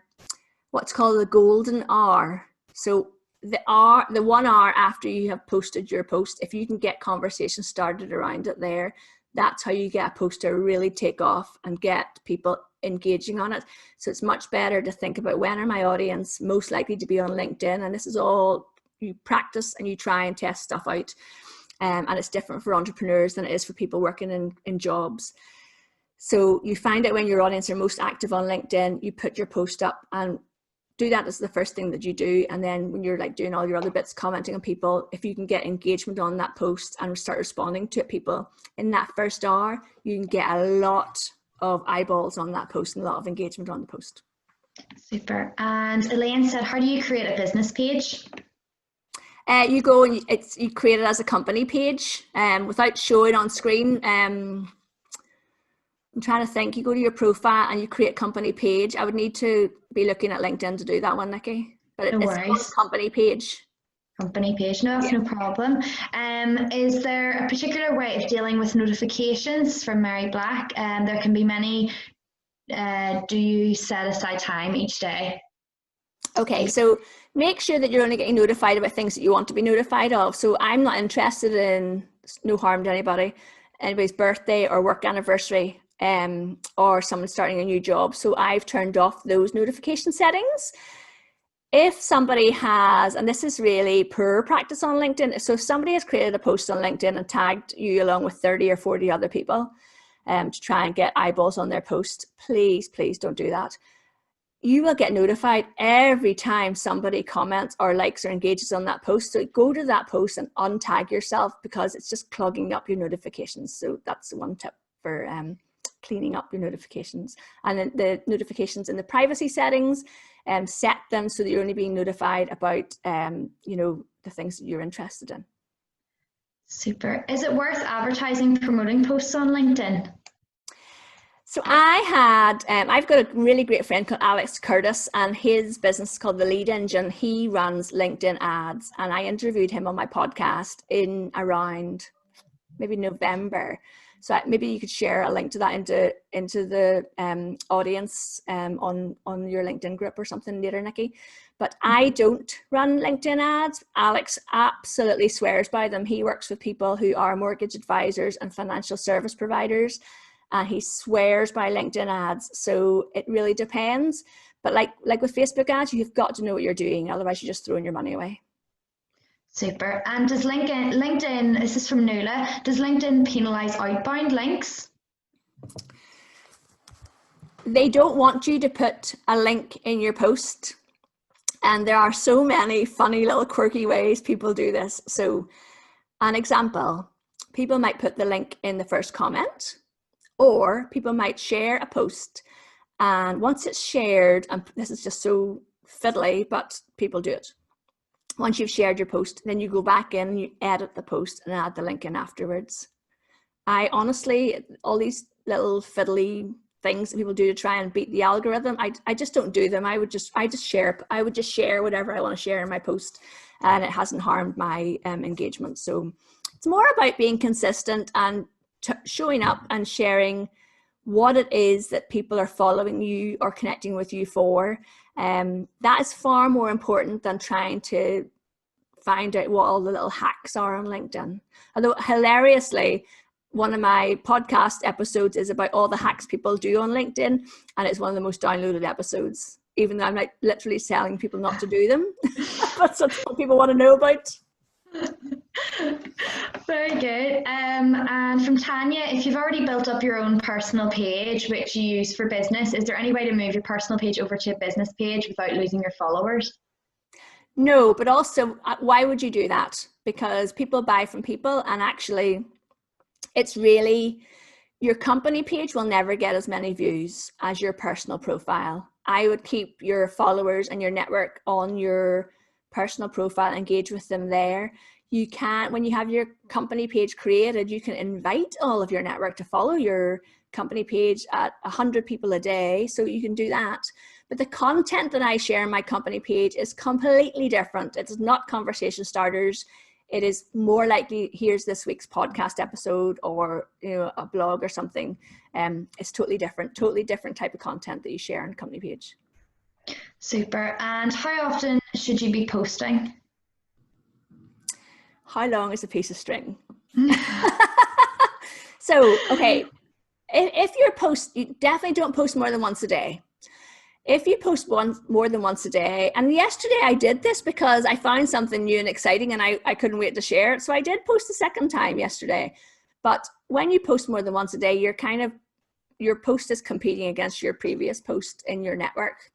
what's called the golden hour. So the 1 hour after you have posted your post, if you can get conversation started around it there, that's how you get a post to really take off and get people engaging on it. So it's much better to think about, when are my audience most likely to be on LinkedIn? And this is all you practice and you try and test stuff out. And it's different for entrepreneurs than it is for people working in jobs. So you find out when your audience are most active on LinkedIn, you put your post up and do that as the first thing that you do. And then when you're like doing all your other bits, commenting on people, if you can get engagement on that post and start responding to it, people in that first hour, you can get a lot of eyeballs on that post and a lot of engagement on the post. Super. And Elaine said, how do you create a business page? You go and you create it as a company page without showing on screen. I'm trying to think. You go to your profile and you create company page. I would need to be looking at LinkedIn to do that one, Nikki. But No it's worries. called company page. Company page, no, that's no problem. Is there a particular way of dealing with notifications from Mary Black? There can be many. Do you set aside time each day? Okay, so make sure that you're only getting notified about things that you want to be notified of. So I'm not interested in, no harm to anybody's birthday or work anniversary, or someone starting a new job. So I've turned off those notification settings. If somebody has, and this is really poor practice on LinkedIn, so if somebody has created a post on LinkedIn and tagged you along with 30 or 40 other people to try and get eyeballs on their post, please don't do that. You will get notified every time somebody comments or likes or engages on that post. So go to that post and untag yourself, because it's just clogging up your notifications. So that's one tip for cleaning up your notifications. And then the notifications in the privacy settings, set them so that you're only being notified about the things that you're interested in. Super. Is it worth advertising, promoting posts on LinkedIn? So I've got a really great friend called Alex Curtis, and his business is called The Lead Engine. He runs LinkedIn ads, and I interviewed him on my podcast in around maybe November. So maybe you could share a link to that into the audience on your LinkedIn group or something later, Nikki. But I don't run LinkedIn ads. Alex absolutely swears by them. He works with people who are mortgage advisors and financial service providers. He swears by LinkedIn ads. So it really depends. But like with Facebook ads, you've got to know what you're doing. Otherwise, you're just throwing your money away. Super. And does LinkedIn, this is from Nuala, does LinkedIn penalize outbound links? They don't want you to put a link in your post. And there are so many funny little quirky ways people do this. So an example, people might put the link in the first comment, or people might share a post. And once it's shared, and this is just so fiddly, but people do it. Once you've shared your post, then you go back in and you edit the post and add the link in afterwards. I honestly, all these little fiddly things that people do to try and beat the algorithm, I just don't do them. I would just share whatever I want to share in my post, and it hasn't harmed my engagement. So it's more about being consistent and showing up and sharing what it is that people are following you or connecting with you for. That is far more important than trying to find out what all the little hacks are on LinkedIn. Although hilariously, one of my podcast episodes is about all the hacks people do on LinkedIn, and it's one of the most downloaded episodes, even though I'm like literally telling people not to do them. But that's what people want to know about. Very good. And from Tanya, if you've already built up your own personal page, which you use for business, is there any way to move your personal page over to a business page without losing your followers? No, but also, why would you do that? Because people buy from people, and actually it's really, your company page will never get as many views as your personal profile. I would keep your followers and your network on your personal profile, engage with them there. You can, when you have your company page created, you can invite all of your network to follow your company page at 100 people a day. So you can do that. But the content that I share on my company page is completely different. It's not conversation starters. It is more likely, here's this week's podcast episode, or a blog or something. It's totally different type of content that you share on the company page. Super. And how often should you be posting? How long is a piece of string? So, okay, if you're you definitely don't post more than once a day. If you post more than once a day, and yesterday I did this because I found something new and exciting, and I couldn't wait to share it. So I did post a second time yesterday. But when you post more than once a day, your post is competing against your previous post in your network.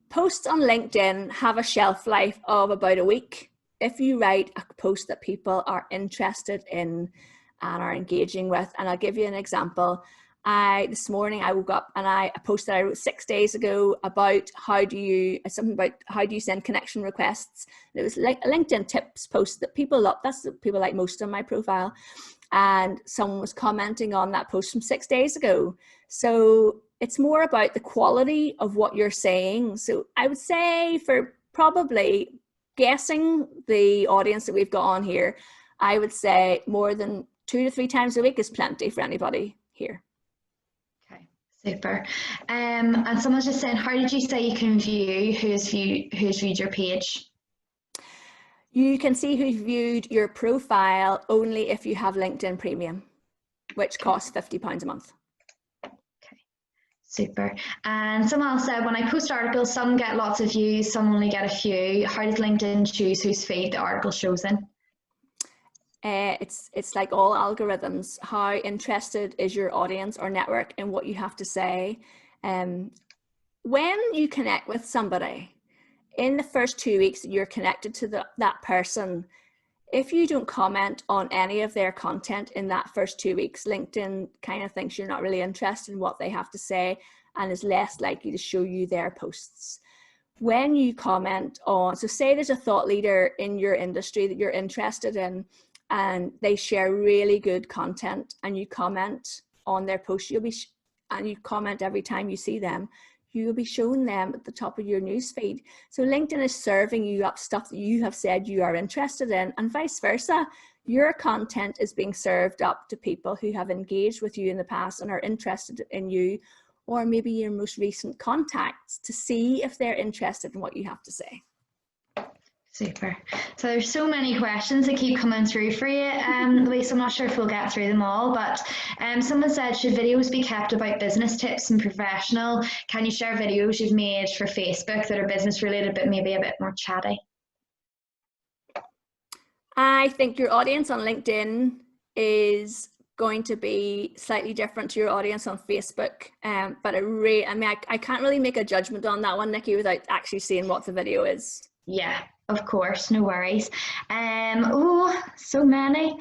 Posts on LinkedIn have a shelf life of about a week. If you write a post that people are interested in and are engaging with, and I'll give you an example. This morning I woke up and a post that I wrote 6 days ago about how do you send connection requests. It was like a LinkedIn tips post that people love. That's what people like most on my profile. And someone was commenting on that post from 6 days ago. So it's more about the quality of what you're saying. So I would say, for probably guessing the audience that we've got on here, I would say more than 2 to 3 times a week is plenty for anybody here. Okay, super. And someone's just saying, how did you say you can view who's viewed your page? You can see who's viewed your profile only if you have LinkedIn Premium, which costs £50 a month. Okay, super. And someone else said, when I post articles, some get lots of views, some only get a few. How does LinkedIn choose whose feed the article shows in? It's like all algorithms. How interested is your audience or network in what you have to say? When you connect with somebody, in the first 2 weeks that you're connected to that person, if you don't comment on any of their content in that first 2 weeks, LinkedIn kind of thinks you're not really interested in what they have to say and is less likely to show you their posts. When you comment on, so say there's a thought leader in your industry that you're interested in, and they share really good content, and you comment on their post, and you comment every time you see them, you will be showing them at the top of your newsfeed. So LinkedIn is serving you up stuff that you have said you are interested in, and vice versa. Your content is being served up to people who have engaged with you in the past and are interested in you, or maybe your most recent contacts, to see if they're interested in what you have to say. Super. So there's so many questions that keep coming through for you, Louise. I'm not sure if we'll get through them all, but someone said, should videos be kept about business tips and professional? Can you share videos you've made for Facebook that are business related, but maybe a bit more chatty? I think your audience on LinkedIn is going to be slightly different to your audience on Facebook, but I can't really make a judgment on that one, Nikki, without actually seeing what the video is. Yeah, of course, no worries. Oh, so many.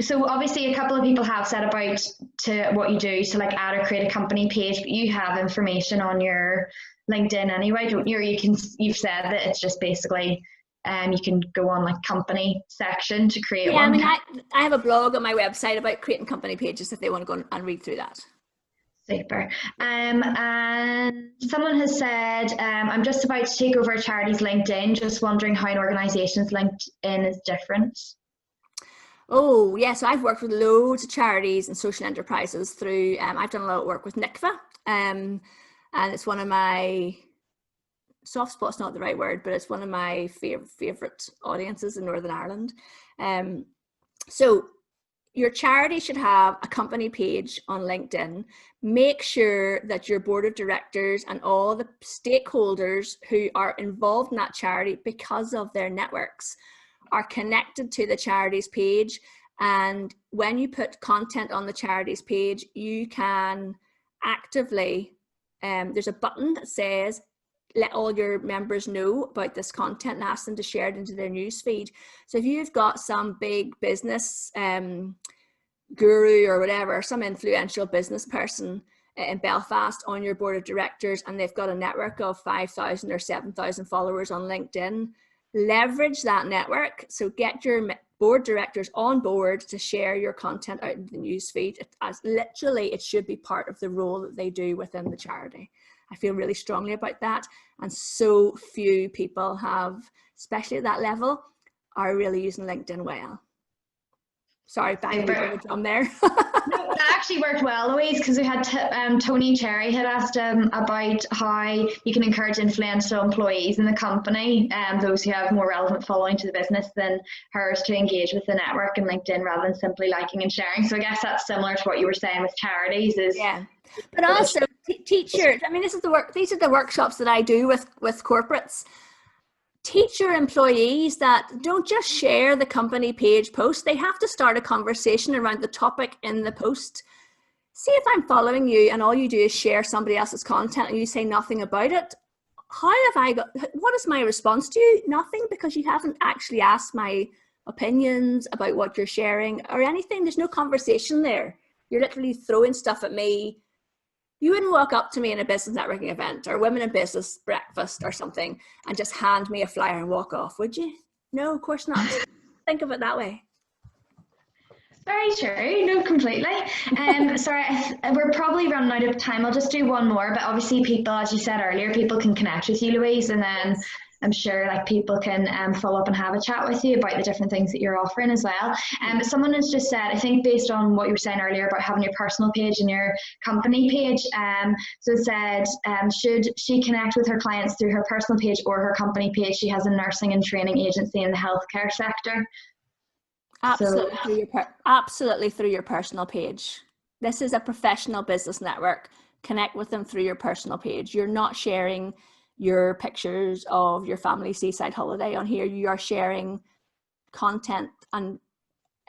So obviously a couple of people have said about to what you do to like add or create a company page, but you have information on your LinkedIn anyway, don't you? Or you've said that it's just basically you can go on like company section to create one. I have a blog on my website about creating company pages if they want to go and read through that. Super. And someone has said, I'm just about to take over charities LinkedIn, just wondering how an organisation's LinkedIn is different. Oh, yeah, so I've worked with loads of charities and social enterprises through, I've done a lot of work with NICFA, and it's one of my, soft spot's not the right word, but it's one of my favourite audiences in Northern Ireland. So your charity should have a company page on LinkedIn. Make sure that your board of directors and all the stakeholders who are involved in that charity because of their networks are connected to the charity's page. And when you put content on the charity's page, you can actively, there's a button that says let all your members know about this content and ask them to share it into their newsfeed. So if you've got some big business guru or whatever, some influential business person in Belfast on your board of directors, and they've got a network of 5,000 or 7,000 followers on LinkedIn, leverage that network. So get your board directors on board to share your content out in the newsfeed, as literally it should be part of the role that they do within the charity. I feel really strongly about that, and so few people have, especially at that level, are really using LinkedIn well. Sorry, bang on the drum there. No, that actually worked well, Louise, because we had Tony Cherry had asked about how you can encourage influential employees in the company, those who have more relevant following to the business than hers, to engage with the network and LinkedIn rather than simply liking and sharing. So I guess that's similar to what you were saying with charities. Yeah, but also teachers. I mean, these are the workshops that I do with corporates. Teach your employees that don't just share the company page post. They have to start a conversation around the topic in the post. See, if I'm following you and all you do is share somebody else's content and you say nothing about it, what is my response to you? Nothing, because you haven't actually asked my opinions about what you're sharing or anything. There's no conversation there. You're literally throwing stuff at me. You wouldn't walk up to me in a business networking event or women in business breakfast or something and just hand me a flyer and walk off, would you? No, of course not. Think of it that way. Very true. No, completely. Sorry, we're probably running out of time. I'll just do one more, but obviously people, as you said earlier, people can connect with you, Louise, and then I'm sure like people can follow up and have a chat with you about the different things that you're offering as well. Someone has just said, I think based on what you were saying earlier about having your personal page and your company page, so it said, should she connect with her clients through her personal page or her company page? She has a nursing and training agency in the healthcare sector. Absolutely, absolutely through your personal page. This is a professional business network. Connect with them through your personal page. You're not sharing your pictures of your family seaside holiday on here. You are sharing content and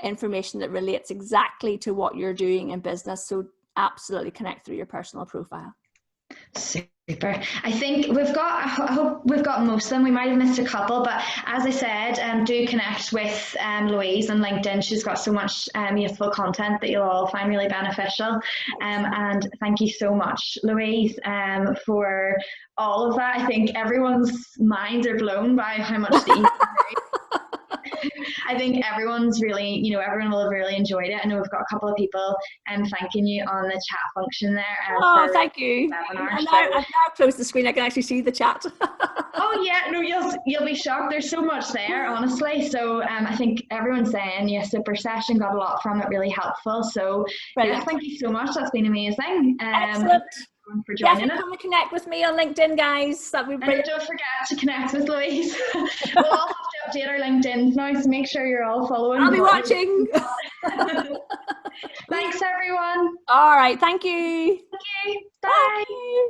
information that relates exactly to what you're doing in business. So absolutely connect through your personal profile. Super. I think I hope we've got most of them. We might have missed a couple, but as I said, do connect with Louise on LinkedIn. She's got so much useful content that you'll all find really beneficial. And thank you so much, Louise, for all of that. I think everyone's minds are blown by how much the I think everyone's really, everyone will have really enjoyed it. I know we've got a couple of people thanking you on the chat function there. Thank you. I've now closed the screen. I can actually see the chat. Oh yeah, no, you'll be shocked. There's so much there, honestly. So I think everyone's saying, yes, super session, got a lot from it, really helpful. So yeah, thank you so much. That's been amazing. Excellent. For joining us. Come and connect with me on LinkedIn, guys. That'd be brilliant. And don't forget to connect with Louise. We'll all have to update our LinkedIn now, so make sure you're all following. I'll be watching. Thanks, everyone. All right. Thank you. Okay. Bye. Bye.